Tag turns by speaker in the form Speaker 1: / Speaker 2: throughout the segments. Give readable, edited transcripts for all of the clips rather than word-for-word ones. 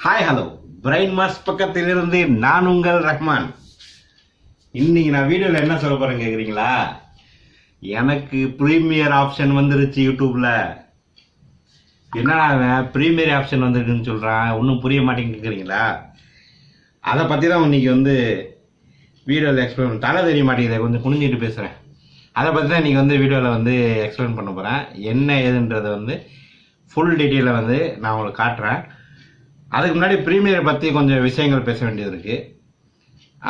Speaker 1: Hi hello brain mass பக்கத்திலிருந்து நான் உங்கள் ரஹ்மான். இன்னைக்கு நான் வீடியோவில் என்ன சொல்ல போறேன் கேட்குறீங்களா? எனக்கு ப்ரீமியர் ஆப்ஷன் வந்துருச்சு யூடியூப்ல. என்னடா ப்ரீமியர் ஆப்ஷன் வந்துருக்குன்னு சொல்றான், ஒன்றும் புரிய மாட்டேங்குறீங்களா? அதை பற்றி தான் இன்னைக்கு வீடியோவில் எக்ஸ்பிளைன் தலை தெரிய மாட்டேங்குது, கொஞ்சம் குனிஞ்சிட்டு பேசுகிறேன். அதை பற்றி தான் இன்னைக்கு வீடியோவில் எக்ஸ்பிளைன் பண்ண போகிறேன். என்ன ஏதுன்றதை ஃபுல் டீட்டெயிலை நான் உங்களுக்கு காட்டுறேன். அதுக்கு முன்னாடி ப்ரீமியரை பற்றி கொஞ்சம் விஷயங்கள் பேச வேண்டியது இருக்குது.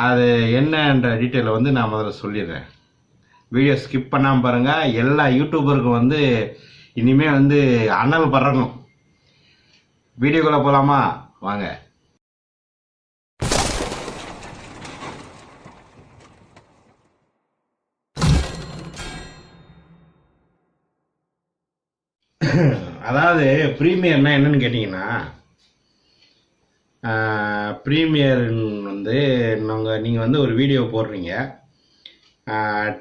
Speaker 1: அது என்னன்ற டீட்டெயிலை நான் முதல்ல சொல்லிடுறேன். வீடியோ ஸ்கிப் பண்ணாமல் பாருங்கள். எல்லா யூடியூபருக்கும் இனிமேல் அனல் பறக்கும். வீடியோக்குள்ளே போகலாமா? வாங்க. அதாவது ப்ரீமியர்னா என்னன்னு கேட்டிங்கன்னா, ப்ரீமியர் நீங்கள் ஒரு வீடியோ போடுறீங்க,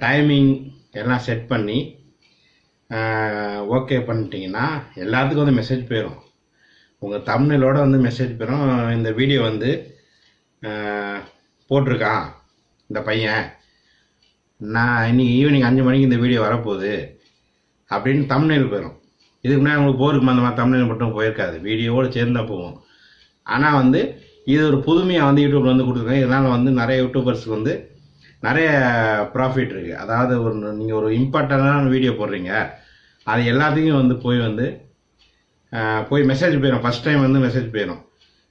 Speaker 1: டைமிங் எல்லாம் செட் பண்ணி ஓகே பண்ணிட்டீங்கன்னா எல்லாத்துக்கும் மெசேஜ் போயிடும். உங்கள் தம்ப்நெயிலோட மெசேஜ் போயிடும். இந்த வீடியோ போட்டிருக்கான் இந்த பையன், நான் இன்னைக்கு ஈவினிங் 5 மணிக்கு இந்த வீடியோ வரப்போகுது அப்படின்னு தம்ப்நெயில் போயிடும். இதுக்கு முன்னாடி உங்களுக்கு போருக்குமா? அந்த மாதிரி தம்ப்நெயில் மட்டும் போயிருக்காது, வீடியோவோடு சேர்ந்தா போகும். ஆனால் இது ஒரு புதுமையாக யூடியூப்ல கொடுத்துருக்காங்க. இதனால் நிறைய யூடியூபர்ஸ்க்கு நிறைய ப்ராஃபிட் இருக்குது. அதாவது நீங்கள் ஒரு இம்பார்ட்டண்டான வீடியோ போடுறீங்க, அது எல்லாத்தையும் போய் மெசேஜ் போயிடும். ஃபஸ்ட் டைம் மெசேஜ் போயிடும்.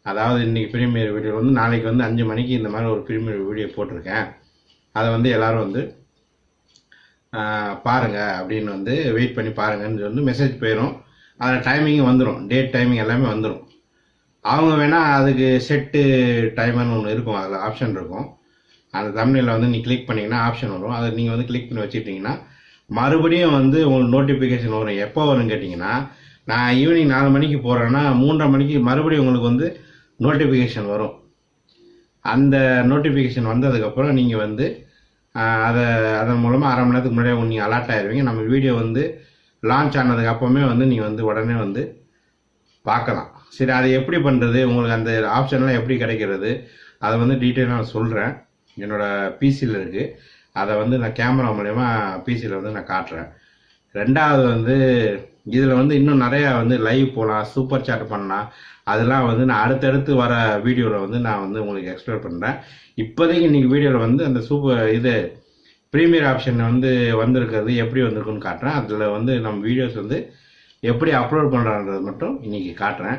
Speaker 1: அதாவது இன்றைக்கி ப்ரீமியர் வீடியோ நாளைக்கு 5 மணிக்கு இந்த மாதிரி ஒரு ப்ரீமியர் வீடியோ போட்டிருக்கேன், அதை எல்லோரும் பாருங்கள் அப்படின்னு வெயிட் பண்ணி பாருங்கன்னு மெசேஜ் போயிடும். அதில் டைமிங்கும் வந்துடும், டேட் டைமிங் எல்லாமே வந்துடும். அவங்க வேணால் அதுக்கு செட்டு டைமர்னு ஒன்று இருக்கும், அதில் ஆப்ஷன் இருக்கும். அந்த தம்ப்நெயிலில் நீ கிளிக் பண்ணிங்கன்னா ஆப்ஷன் வரும். அதை நீங்கள் கிளிக் பண்ணி வச்சுக்கிட்டிங்கன்னா மறுபடியும் உங்களுக்கு நோட்டிஃபிகேஷன் வரும். எப்போ வரும்னு கேட்டிங்கன்னா, நான் ஈவினிங் 4 மணிக்கு போகிறேன்னா 3:30 மணிக்கு மறுபடியும் உங்களுக்கு நோட்டிஃபிகேஷன் வரும். அந்த நோட்டிஃபிகேஷன் வந்ததுக்கப்புறம் நீங்கள் அதன் மூலமாக அரை மணி நேரத்துக்கு முன்னாடியே நீங்கள் அலர்ட் ஆகிடுவீங்க. நம்ம வீடியோ லான்ச் ஆனதுக்கு அப்போவுமே நீங்கள் உடனே பார்க்கலாம். சரி, அது எப்படி பண்ணுறது, உங்களுக்கு அந்த ஆப்ஷன்லாம் எப்படி கிடைக்கிறது, அதை டீட்டெயிலாக நான் சொல்கிறேன். என்னோடய பிசியில் இருக்குது. அதை நான் கேமரா மூலயமா பிசியில் நான் காட்டுறேன். ரெண்டாவது இதில் இன்னும் நிறையா லைவ் போகலாம், சூப்பர் சாட் பண்ணலாம். அதெல்லாம் நான் அடுத்தடுத்து வர வீடியோவில் நான் உங்களுக்கு எக்ஸ்பிளைன் பண்ணுறேன். இப்போதைக்கு இன்றைக்கி வீடியோவில் அந்த ப்ரீமியர் ஆப்ஷன் வந்திருக்கிறது எப்படி வந்திருக்குன்னு காட்டுறேன். அதில் நம்ம வீடியோஸ் எப்படி அப்லோட் பண்ணுறான்றது மட்டும் இன்றைக்கி காட்டுறேன்.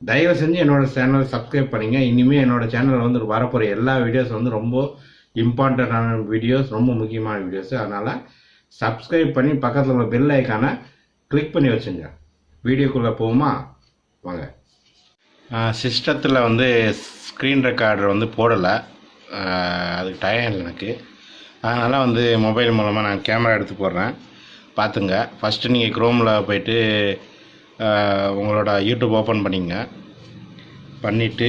Speaker 1: தயவு செஞ்சு என்னோடய சேனலை சப்ஸ்கிரைப் பண்ணிங்க. இனிமேல் என்னோடய சேனலில் வரப்போகிற எல்லா வீடியோஸ் ரொம்ப இம்பார்ட்டண்ட்டான வீடியோஸ், ரொம்ப முக்கியமான வீடியோஸ். அதனால் சப்ஸ்கிரைப் பண்ணி பக்கத்தில் உள்ள பெல் ஐக்கானை கிளிக் பண்ணி வச்சுங்க. வீடியோக்குள்ளே போகுமா? வாங்க. சிஸ்டத்தில் ஸ்க்ரீன் ரெக்கார்டர் போடலை, அதுக்கு டைம் இல்லை எனக்கு. அதனால் மொபைல் மூலமாக நான் கேமரா எடுத்து போடுறேன், பார்த்துங்க. ஃபஸ்ட்டு நீங்கள் க்ரோமில் போய்ட்டு உங்களோட யூடியூப் ஓப்பன் பண்ணிங்க. பண்ணிவிட்டு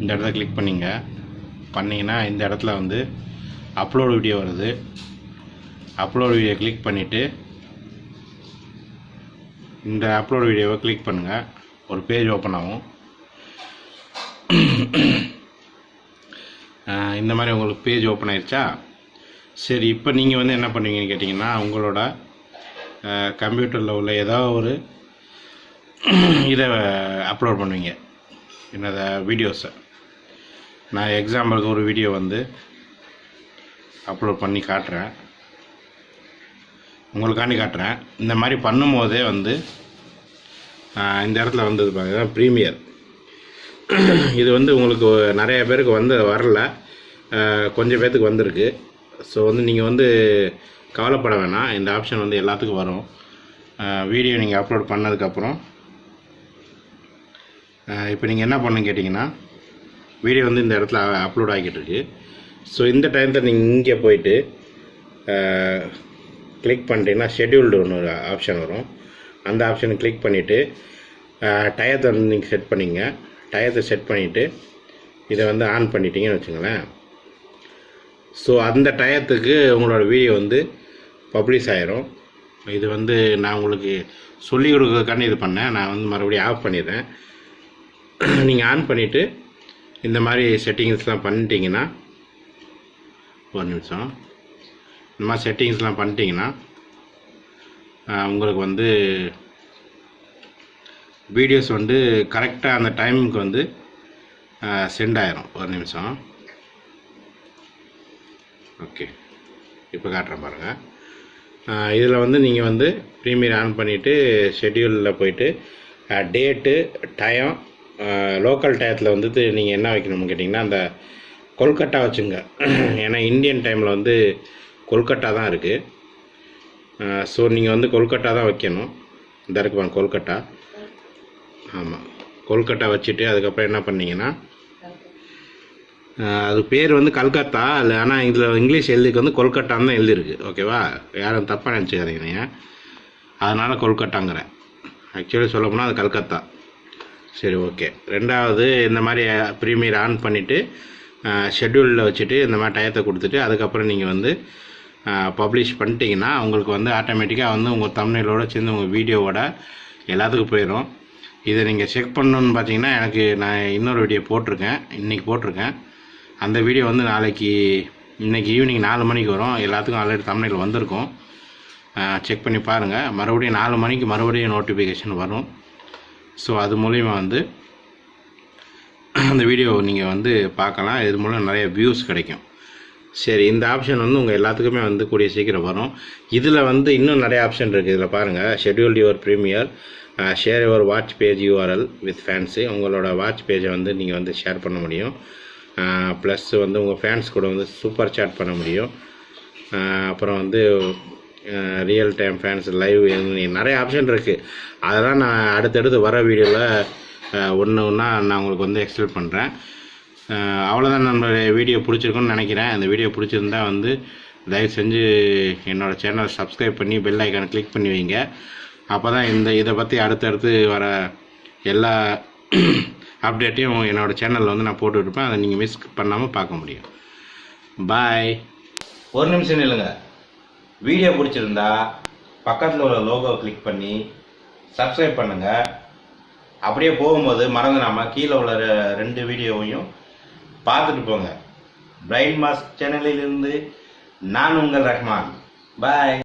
Speaker 1: இந்த இடத்த கிளிக் பண்ணிங்கன்னா இந்த இடத்துல அப்லோட் வீடியோ வருது. அப்லோட் வீடியோ கிளிக் பண்ணிவிட்டு இந்த அப்லோட் வீடியோவை கிளிக் பண்ணுங்கள். ஒரு பேஜ் ஓப்பன் ஆகும். இந்த மாதிரி உங்களுக்கு பேஜ் ஓப்பன் ஆயிடுச்சா? சரி, இப்போ நீங்கள் என்ன பண்ணுவீங்கன்னு கேட்டிங்கன்னா, உங்களோட கம்ப்யூட்டரில் உள்ள ஏதாவது ஒரு இதை அப்லோட் பண்ணுவீங்க. என்னதை வீடியோஸை. நான் எக்ஸாம்பிளுக்கு ஒரு வீடியோ அப்லோட் பண்ணி காட்டுறேன், உங்களுக்காண்டி காட்டுறேன். இந்த மாதிரி பண்ணும்போதே இந்த இடத்துல பாருங்க, ப்ரீமியர். இது உங்களுக்கு நிறைய பேருக்கு வரல, கொஞ்சம் பேர்த்துக்கு வந்திருக்கு. ஸோ நீங்கள் கவலைப்பட வேணாம், இந்த ஆப்ஷன் எல்லாத்துக்கும் வரும். வீடியோ நீங்கள் அப்லோட் பண்ணதுக்கப்புறம் இப்போ நீங்கள் என்ன பண்ணுன்னு கேட்டிங்கன்னா, வீடியோ இந்த இடத்துல அப்லோட் ஆகிக்கிட்டு இருக்கு. ஸோ இந்த டைத்தில் நீங்கள் இங்கே போயிட்டு கிளிக் பண்ணிட்டீங்கன்னா ஷெட்யூல்டு ஒரு ஆப்ஷன் வரும். அந்த ஆப்ஷனை கிளிக் பண்ணிவிட்டு டயத்தை நீங்கள் செட் பண்ணிங்க. டயத்தை செட் பண்ணிவிட்டு இதை ஆன் பண்ணிட்டீங்கன்னு வச்சுங்களேன். ஸோ அந்த டயத்துக்கு உங்களோட வீடியோ பப்ளிஷ் ஆயிரும். இது நான் உங்களுக்கு சொல்லிக் கொடுக்குறதுக்காண்டி இது பண்ணேன். நான் மறுபடியும் ஆஃப் பண்ணிடுறேன். நீங்கள் ஆன் பண்ணிவிட்டு இந்த மாதிரி செட்டிங்ஸ்லாம் பண்ணிட்டீங்கன்னா, ஒரு நிமிஷம், இந்த மாதிரி செட்டிங்ஸ்லாம் பண்ணிட்டீங்கன்னா உங்களுக்கு வந்து வீடியோஸ் வந்து கரெக்டாக அந்த டைமுக்கு வந்து சென்ட் ஆயிரும். ஒரு நிமிஷம். ஓகே, இப்போ காட்டுறேன் பாருங்கள். இதில் வந்து நீங்கள் வந்து ப்ரீமியர் ஆன் பண்ணிவிட்டு ஷெட்யூலில் போயிட்டு டேட்டு, டைம், லோக்கல் டயத்தில் வந்துட்டு நீங்கள் என்ன வைக்கணும்னு கேட்டிங்கன்னா அந்த கொல்கட்டா வச்சுங்க. ஏன்னா இந்தியன் டைமில் வந்து கொல்கட்டா தான் இருக்குது. ஸோ நீங்கள் வந்து கொல்கட்டா தான் வைக்கணும். இந்த இருக்குவாங்க கொல்கட்டா. ஆமாம், கொல்கட்டா வச்சுட்டு அதுக்கப்புறம் என்ன பண்ணிங்கன்னா அது பேர் வந்து கல்கத்தா இல்லை, ஆனால் இதில் இங்கிலீஷ் எழுதிக்கு வந்து கொல்கட்டான்னு தான் எழுதிருக்கு. ஓகேவா, யாரும் தப்பாக நினச்சிக்காதீங்க நீங்கள். அதனால் கொல்கட்டாங்கிறேன். ஆக்சுவலி சொல்ல போனால் அது கல்கத்தா. சரி, ஓகே. ரெண்டாவது இந்த மாதிரி ப்ரீமியர் ஆன் பண்ணிவிட்டு ஷெட்யூலில் வச்சுட்டு இந்த மாதிரி டயத்தை கொடுத்துட்டு அதுக்கப்புறம் நீங்கள் வந்து பப்ளிஷ் பண்ணிட்டீங்கன்னா உங்களுக்கு வந்து ஆட்டோமேட்டிக்காக வந்து உங்கள் தம்ப்நெயிலோட சேர்ந்து உங்கள் வீடியோவோட எல்லாத்துக்கும் போயிடும். இதை நீங்கள் செக் பண்ணணுன்னு பார்த்தீங்கன்னா எனக்கு நான் இன்னொரு வீடியோ போட்டிருக்கேன், இன்றைக்கி போட்டிருக்கேன். அந்த வீடியோ வந்து இன்றைக்கி ஈவினிங் 4 மணிக்கு வரும். எல்லாத்துக்கும் ஆல்ரெடி தம்ப்நெயில் வந்திருக்கும். செக் பண்ணி பாருங்கள். மறுபடியும் 4 மணிக்கு மறுபடியும் நோட்டிஃபிகேஷன் வரும். ஸோ அது மூலிமா வந்து அந்த வீடியோ நீங்கள் வந்து பார்க்கலாம். இது மூலம் நிறைய வியூஸ் கிடைக்கும். சரி, இந்த ஆப்ஷன் வந்து உங்கள் எல்லாத்துக்குமே வந்து கூடிய சீக்கிரம் வரும். இதில் வந்து இன்னும் நிறைய ஆப்ஷன் இருக்குது. இதில் பாருங்கள், schedule your premiere, share your watch page URL with fans. உங்களோட வாட்ச் பேஜை வந்து நீங்கள் வந்து ஷேர் பண்ண முடியும். ப்ளஸ் வந்து உங்கள் ஃபேன்ஸ் கூட வந்து சூப்பர் சாட் பண்ண முடியும். அப்புறம் வந்து ரியல் டைம் ஃபேன்ஸ் லைவ், நிறைய ஆப்ஷன் இருக்குது. அதெல்லாம் நான் அடுத்தடுத்து வர வீடியோவில் ஒன்று ஒன்றா நான் உங்களுக்கு வந்து எக்ஸ்பிளைன் பண்ணுறேன். அவ்வளோதான். நம்மளுடைய வீடியோ பிடிச்சிருக்குன்னு நினைக்கிறேன். இந்த வீடியோ பிடிச்சிருந்தா வந்து தயவு செஞ்சு என்னோடய சேனலை சப்ஸ்கிரைப் பண்ணி பெல் ஐக்கானை கிளிக் பண்ணி வைங்க. அப்போ தான் இதை பற்றி அடுத்தடுத்து வர எல்லா அப்டேட்டையும் என்னோடய சேனலில் வந்து நான் போட்டுருப்பேன். அதை நீங்கள் மிஸ் பண்ணாமல் பார்க்க முடியும். பாய். ஒரு நிமிஷம் நில்லுங்க. வீடியோ பிடிச்சிருந்தா பக்கத்தில் உள்ள லோகோ கிளிக் பண்ணி சப்ஸ்கிரைப் பண்ணுங்கள். அப்படியே போகும்போது மறந்துடாமல் கீழே உள்ள 2 வீடியோவையும் பார்த்துட்டு போங்க. பிரைன் மாஸ்க் சேனலிலிருந்து நான் உங்கள் ரஹ்மான். பாய்.